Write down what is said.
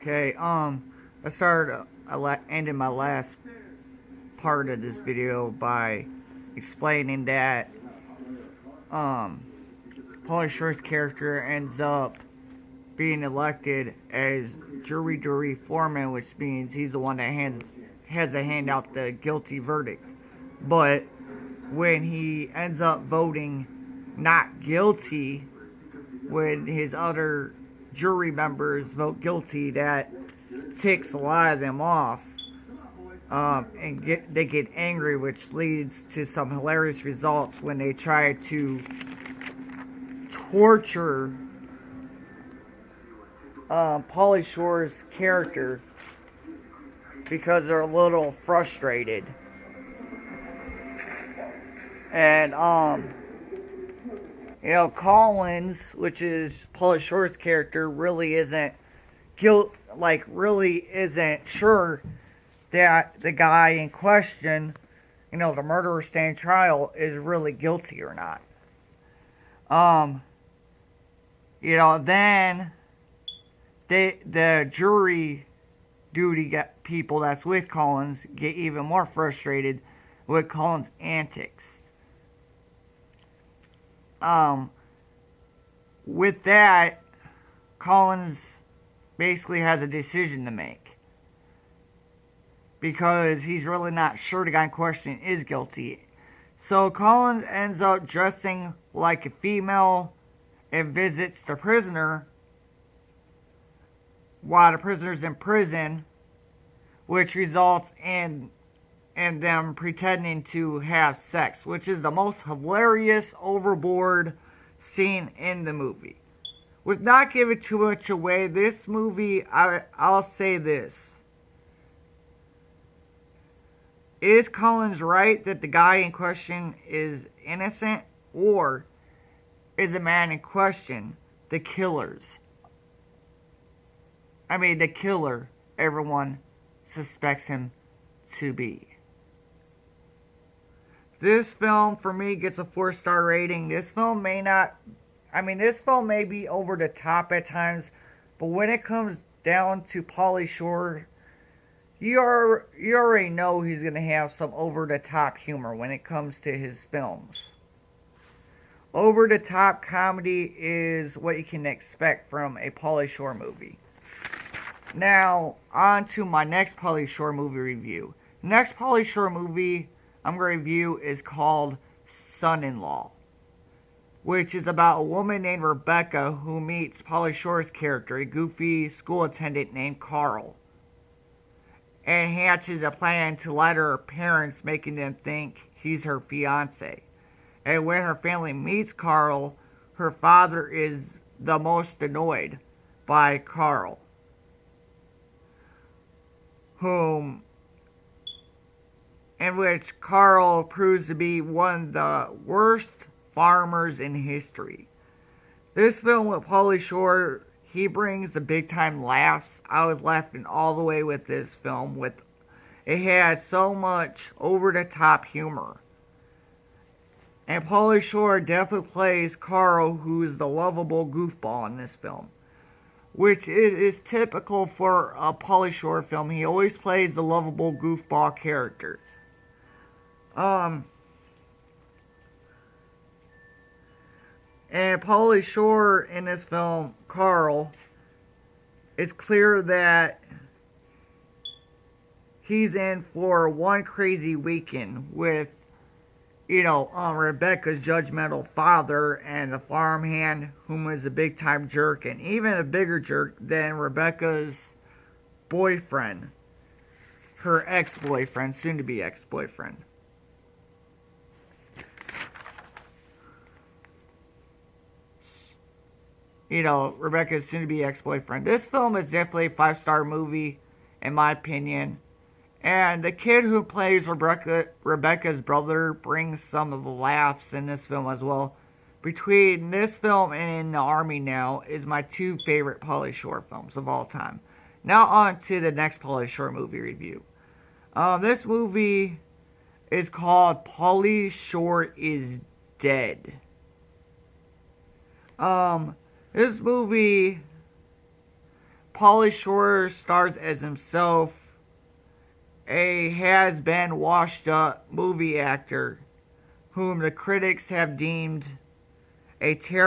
Okay, ended my last part of this video by explaining that, um, Paulie Shore's character ends up being elected as jury foreman, which means he's the one that has to hand out the guilty verdict. But when he ends up voting not guilty, when his other jury members vote guilty, that ticks a lot of them off, and they get angry, which leads to some hilarious results when they try to torture Paulie Shore's character because they're a little frustrated. And Collins, which is Paulie Shore's character, really isn't sure that the guy in question, the murderer standing trial, is really guilty or not. Then the jury duty people that's with Collins get even more frustrated with Collins' antics. With that, Collins basically has a decision to make, because he's really not sure the guy in question is guilty. So Collins ends up dressing like a female and visits the prisoner while the prisoner's in prison, which results in them pretending to have sex, which is the most hilarious, overboard scene in the movie. With not giving too much away, this movie, I'll say this. Is Collins right that the guy in question is innocent, or is the man in question the killers? The killer everyone suspects him to be. This film, for me, gets a 4-star rating. This film may be over the top at times, but when it comes down to Paulie Shore, you already know he's going to have some over-the-top humor when it comes to his films. Over-the-top comedy is what you can expect from a Paulie Shore movie. Now, on to my next Paulie Shore movie review. Next Paulie Shore movie I'm going to review is called Son-in-Law, which is about a woman named Rebecca who meets Paulie Shore's character, a goofy school attendant named Carl, and hatches a plan to lie to her parents, making them think he's her fiance. And when her family meets Carl, her father is the most annoyed by Carl, in which Carl proves to be one of the worst farmers in history. This film with Paulie Shore, he brings the big time laughs. I was laughing all the way with this film. It has so much over the top humor. And Paulie Shore definitely plays Carl, who's the lovable goofball in this film, which is typical for a Paulie Shore film. He always plays the lovable goofball character. And Paulie Shore in this film, Carl, it's clear that he's in for one crazy weekend with, Rebecca's judgmental father and the farmhand, whom is a big time jerk, and even a bigger jerk than Rebecca's boyfriend, her ex-boyfriend, soon to be ex-boyfriend. Rebecca's soon-to-be ex-boyfriend. This film is definitely a 5-star movie, in my opinion. And the kid who plays Rebecca's brother brings some of the laughs in this film as well. Between this film and In the Army Now is my two favorite Paulie Shore films of all time. Now on to the next Paulie Shore movie review. This movie is called Paulie Shore is Dead. This movie Paulie Shore stars as himself, a has-been washed-up movie actor whom the critics have deemed a terrible